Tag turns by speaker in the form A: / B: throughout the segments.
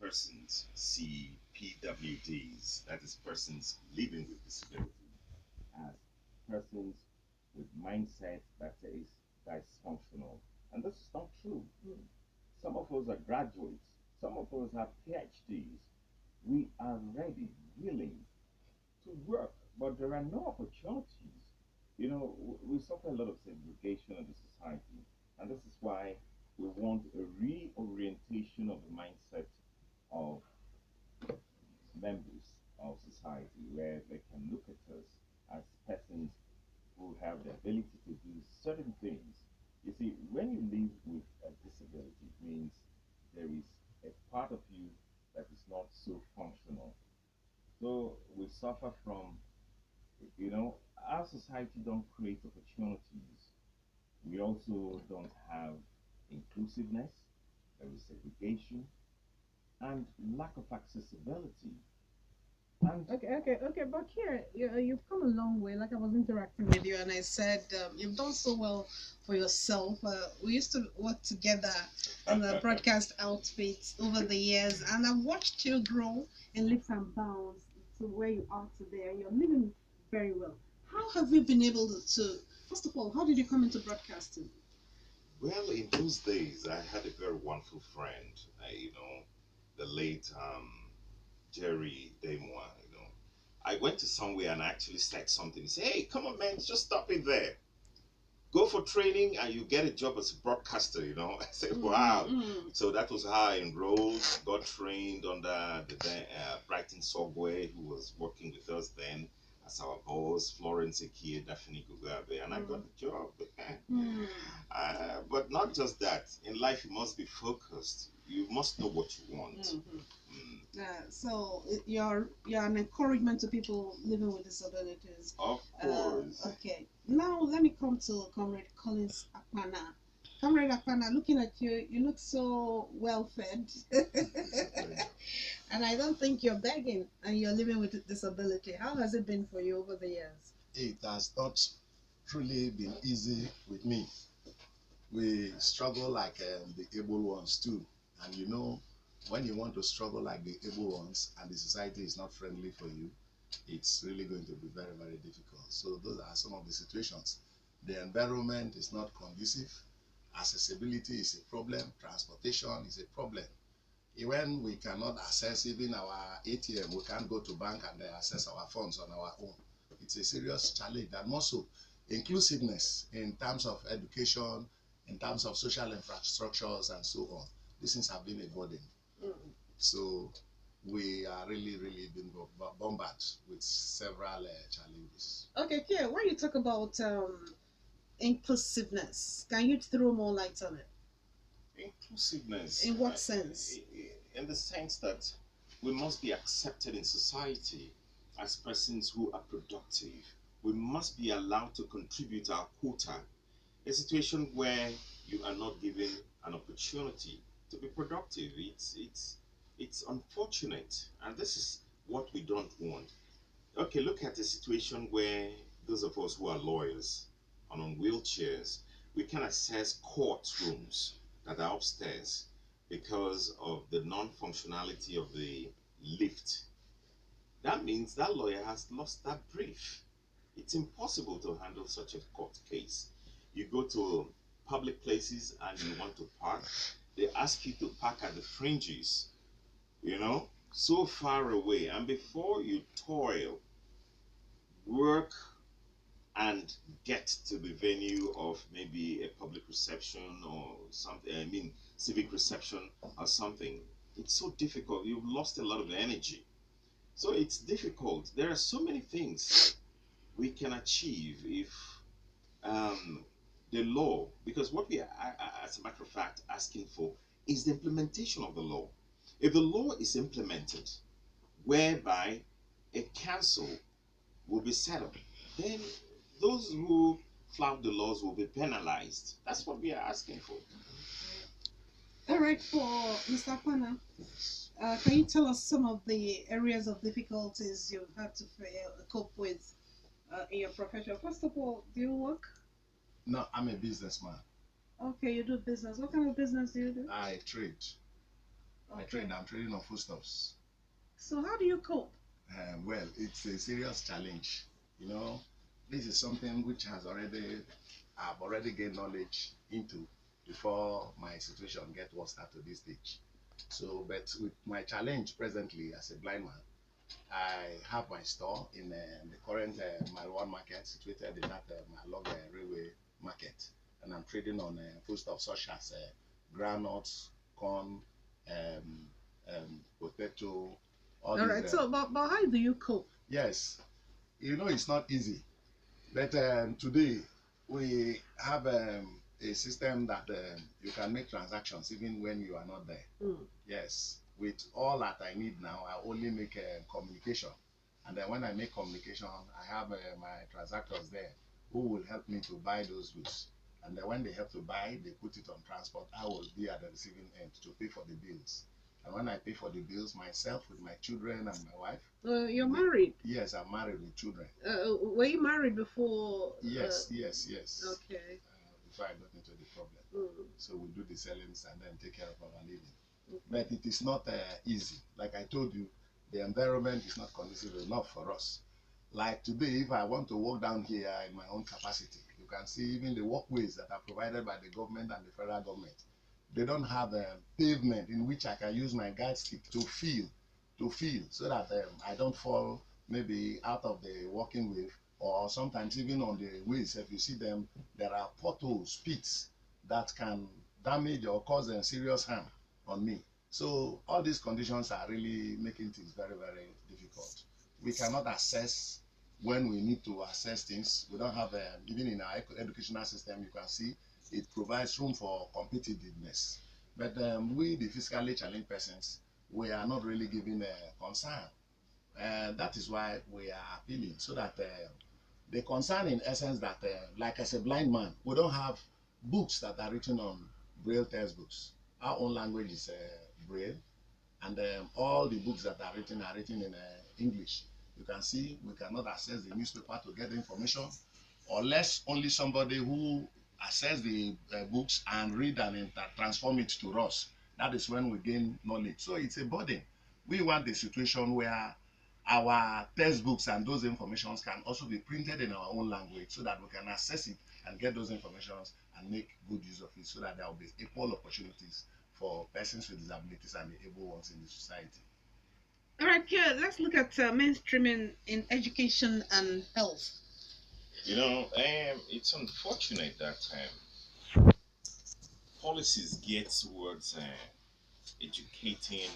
A: persons see PWDs, that is persons living with disability, as persons with mindset that is dysfunctional. And this is not true. Some of us are graduates, some of us have PhDs. We are ready, willing to work, but there are no opportunities. We suffer a lot of segregation in the society, and this is why we want a reorientation of the mindset of members of society where they can look at us as persons who have the ability to do certain things. You see, when you live with a disability, it means there is a part of you that is not so functional. So we suffer from, you know, our society don't create opportunities. We also don't have inclusiveness. There is segregation and lack of accessibility. And
B: Okay. But here, you've come a long way. Like I was interacting with you, and I said you've done so well for yourself. We used to work together in the broadcast outfit over the years, and I've watched you grow in leaps and bounds to where you are today, and you're living very well. How have you been able to? First of all, how did you come into broadcasting?
A: well, in those days, I had a very wonderful friend, the late Jerry Demois. I went to somewhere and I actually said something. He said, "Hey, come on, man, just stop it there. Go for training and you get a job as a broadcaster." I said, "Wow." So that was how I enrolled, got trained under the Brighton Sogwe, who was working with us then as our boss, Florence Ekie, Daphne Gugabe, and I got the job. But not just that. In life, you must be focused. You must know what you want.
B: So you're an encouragement to people living with disabilities.
A: Of course.
B: Okay. Now let me come to Comrade Collins Akpana. Comrade Akpana, looking at you, you look so well fed, and I don't think you're begging, and you're living with a disability. How has it been for you over the years?
C: It has not truly been easy with me. We struggle like the able ones too. And when you want to struggle like the able ones and the society is not friendly for you, it's really going to be very, very difficult. So those are some of the situations. The environment is not conducive. Accessibility is a problem. Transportation is a problem. When we cannot access even our ATM, we can't go to bank and access our funds on our own. It's a serious challenge. And also inclusiveness in terms of education, in terms of social infrastructures and so on. These things have been a burden. So we are really, really being bombarded with several challenges.
B: Okay, Pierre, when you talk about inclusiveness, can you throw more light on it?
A: Inclusiveness.
B: In what sense?
A: In the sense that we must be accepted in society as persons who are productive. We must be allowed to contribute our quota. A situation where you are not given an opportunity to be productive, it's unfortunate, and this is what we don't want. Okay, look at a situation where those of us who are lawyers and on wheelchairs, we can access courtrooms that are upstairs because of the non-functionality of the lift. That means that lawyer has lost that brief. It's impossible to handle such a court case. You go to public places and you want to park, they ask you to park at the fringes, so far away. And before you toil, work, and get to the venue of maybe a public reception or something, civic reception or something, it's so difficult. You've lost a lot of energy. So it's difficult. There are so many things we can achieve if um, the law, because what we are, as a matter of fact, asking for is the implementation of the law. If the law is implemented, whereby a council will be set up, then those who flout the laws will be penalized. That's what we are asking for.
B: All right, for Mr. Akpana, can you tell us some of the areas of difficulties you've had to cope with in your profession? First of all, do you work?
C: No, I'm a businessman.
B: Okay, you do business. What kind of business do you do?
C: I trade.
B: Okay.
C: I'm trading on foodstuffs.
B: So how do you cope?
C: Well, it's a serious challenge. You know, this is something which I've already gained knowledge into before my situation get worse up to this stage. So, but with my challenge presently as a blind man, I have my store in the current marijuana market situated in that along the railway market, and I'm trading on foodstuffs such as granuts, corn, um, potato, all
B: All
C: these.
B: right. So, but how do you cope?
C: Yes, you know it's not easy, but today we have a system that you can make transactions even when you are not there.
B: Mm.
C: Yes, with all that I need now, I only make communication. And then when I make communication, I have my transactors there who will help me to buy those goods. And then when they have to buy, they put it on transport. I will be at the receiving end to pay for the bills. And when I pay for the bills myself with my children and my wife.
B: You're married.
C: Yes, I'm married with children.
B: Were you married before?
C: Yes.
B: Okay.
C: Before I got into the problem.
B: Mm.
C: So we do the sellings and then take care of our living.
B: Okay.
C: But it is not easy. Like I told you, the environment is not conducive enough for us. Like today, if I want to walk down here in my own capacity, you can see even the walkways that are provided by the government and the federal government. They don't have a pavement in which I can use my guide stick to feel, so that I don't fall maybe out of the walking wave, or sometimes even on the ways, if you see them, there are potholes, pits that can damage or cause serious harm on me. So all these conditions are really making things very, very difficult. We cannot assess when we need to assess things. We don't have, even in our educational system, you can see it provides room for competitiveness. But we, the physically challenged persons, we are not really given concern. And that is why we are appealing, so that the concern in essence that, like as a blind man, we don't have books that are written on Braille textbooks. Our own language is Braille, and all the books that are written in English. You can see we cannot access the newspaper to get the information, unless only somebody who access the books and read and transform it to us. That is when we gain knowledge. So it's a burden. We want a situation where our textbooks and those informations can also be printed in our own language, so that we can access it and get those informations and make good use of it, so that there will be equal opportunities for persons with disabilities and the able ones in the society.
B: All right, yeah, let's look at mainstreaming in education and health.
A: It's unfortunate that policies geared towards educating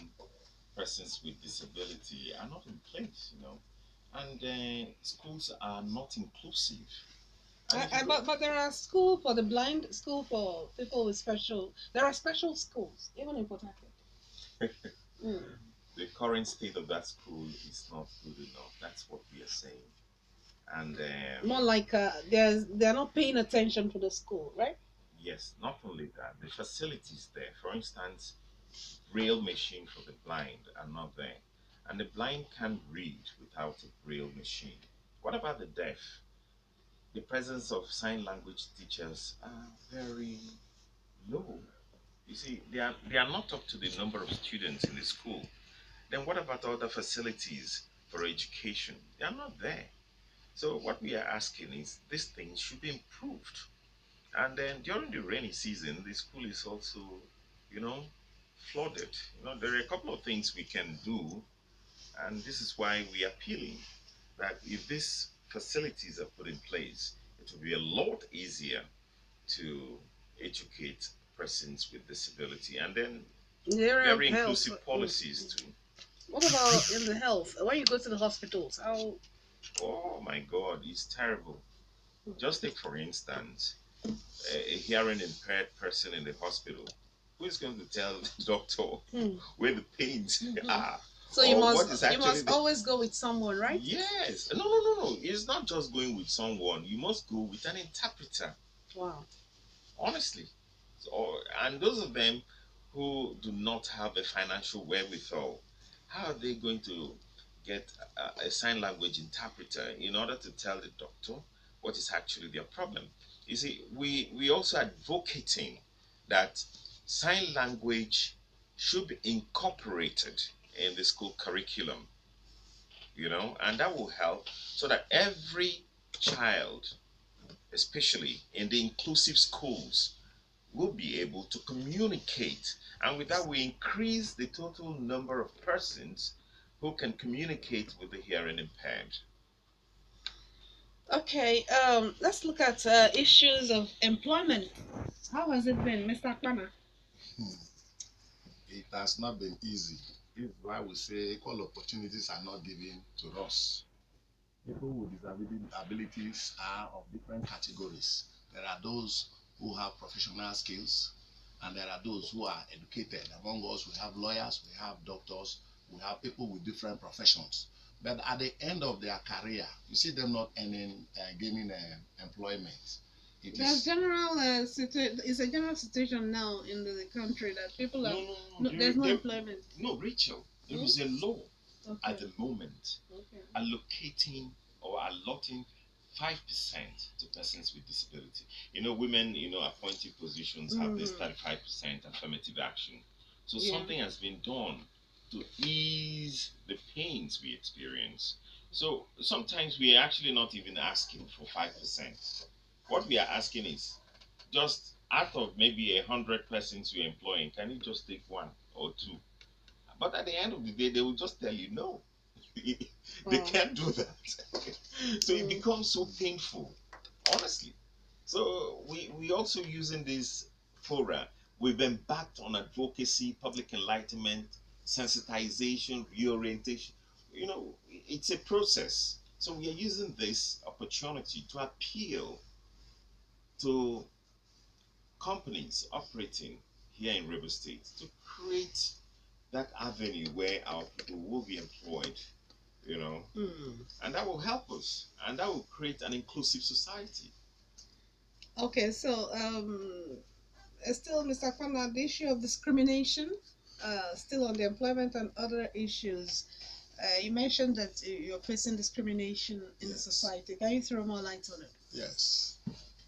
A: persons with disability are not in place, and schools are not inclusive. And if you go,
B: But there are school for the blind, school for people with special. There are special schools, even in Port Harcourt. Mm.
A: the current state of that school is not good enough. That's what we are saying. And
B: More like they're not paying attention to the school, right?
A: yes, not only that, the facilities there, for instance, braille machine for the blind are not there. And the blind can't read without a braille machine. What about the deaf? The presence of sign language teachers are very low. You see, they are not up to the number of students in the school. Then what about other facilities for education? They are not there. So what we are asking is these things should be improved. And then during the rainy season, the school is also, you know, flooded. There are a couple of things we can do, and this is why we are appealing that if these facilities are put in place, it will be a lot easier to educate persons with disability, and then
B: In the area of
A: very
B: health.
A: inclusive policies too.
B: What about in the health? When you go to the hospitals, how?
A: Oh my God, it's terrible. Just take for instance a hearing impaired person in the hospital. Who is going to tell the doctor
B: Hmm.
A: where the pains are?
B: So
A: Or what is
B: you
A: actually
B: must
A: the
B: always go with someone, right?
A: Yes. No. It's not just going with someone. You must go with an interpreter.
B: Wow.
A: Honestly. So, and those of them who do not have a financial wherewithal, how are they going to get a sign language interpreter in order to tell the doctor what is actually their problem? You see, we also advocating that sign language should be incorporated in the school curriculum, and that will help so that every child, especially in the inclusive schools, will be able to communicate. And with that, we increase the total number of persons who can communicate with the hearing impaired.
B: Okay, let's look at issues of employment. How has it been, Mr. Akpana?
C: Hmm. It has not been easy. This is why we say equal opportunities are not given to us. People with disabilities are of different categories. There are those who have professional skills, and there are those who are educated. Among us, we have lawyers, we have doctors, we have people with different professions. But at the end of their career, you see them not gaining employment.
B: There's general it's a general situation now in the country that people are there's no employment.
A: No, Rachel, there is a law at the moment allocating or allotting 5% to persons with disability. Women, appointed positions have this 35% affirmative action. So something has been done to ease the pains we experience. So sometimes we are actually not even asking for 5%. What we are asking is just out of maybe 100 persons you're employing, can you just take one or two? But at the end of the day, they will just tell you no. They can't do that. So it becomes so painful, honestly. So we also using this fora. We've embarked on advocacy, public enlightenment, sensitization, reorientation. It's a process. So we are using this opportunity to appeal to companies operating here in River State to create that avenue where our people will be employed, and that will help us, and that will create an inclusive society.
B: Okay, so still, Mr. Kwana, the issue of discrimination, still on the employment and other issues. You mentioned that you're facing discrimination in the society. Can you throw more light on it?
C: Yes.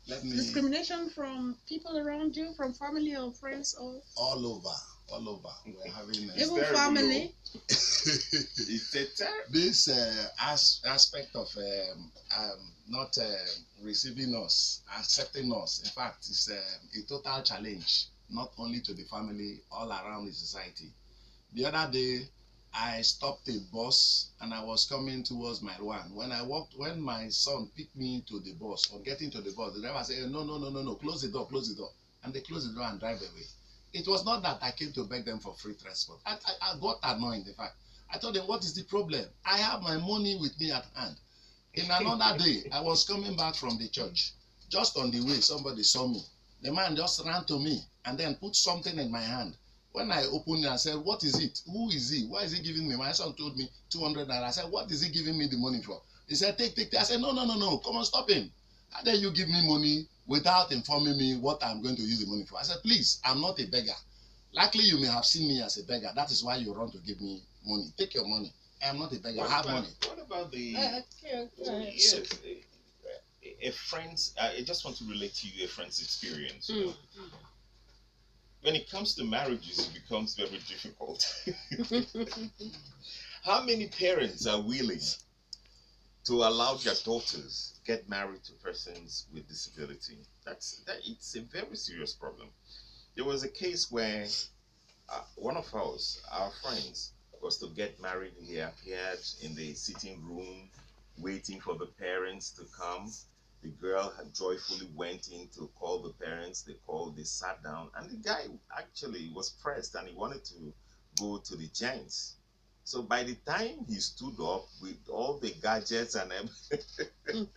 B: Discrimination from people around you, from family or friends, or
C: all over. We're having
B: even family.
C: This aspect of not receiving us, accepting us. In fact, it's a total challenge, not only to the family, all around the society. The other day, I stopped a bus and I was coming towards my one. When my son picked me to the bus, or getting to the bus, the driver said, no, close the door. And they closed the door and drive away. It was not that I came to beg them for free transport. I got annoyed, in fact. I told them, what is the problem? I have my money with me at hand. In another day, I was coming back from the church. Just on the way, somebody saw me. The man just ran to me and then put something in my hand. When I opened it, I said, what is it? Who is he? Why is he giving me? My son told me 200 naira. I said, what is he giving me the money for? He said, take. I said, no. Come on, stop him. How dare you give me money without informing me what I'm going to use the money for? I said, please, I'm not a beggar. Likely you may have seen me as a beggar. That is why you run to give me money. Take your money. I am not a beggar. I have money.
A: What about the... yes, a friend's... I just want to relate to you a friend's experience. When it comes to marriages, it becomes very difficult. How many parents are willing to allow their daughters get married to persons with disability? It's a very serious problem. There was a case where one of our friends, was to get married. He appeared in the sitting room, waiting for the parents to come. The girl had joyfully went in to call the parents. They sat down, and the guy actually was pressed, and he wanted to go to the gents. So by the time he stood up with all the gadgets and everything,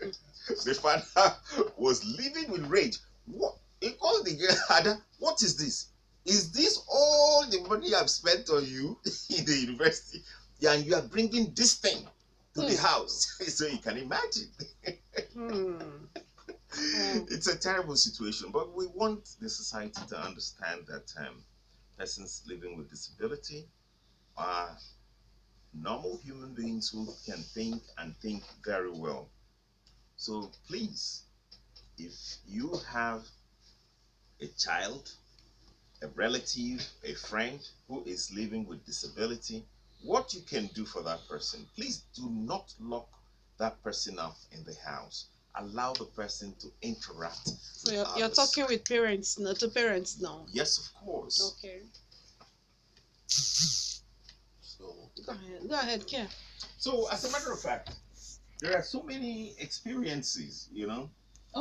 A: the father was living with rage. What? He called the girl, Ada, what is this? Is this all the money I've spent on you in the university? Yeah, and you are bringing this thing to the house. So you can imagine. It's a terrible situation, but we want the society to understand that persons living with disability are normal human beings who can think and think very well. So please, if you have a child a relative, a friend who is living with disability, what you can do for that person. Please do not lock that person up in the house. Allow the person to interact.
B: So you're talking with parents, not to parents now.
A: Yes, of course.
B: Okay.
C: So
B: Go ahead. Go ahead, Kia.
A: So, as a matter of fact, there are so many experiences,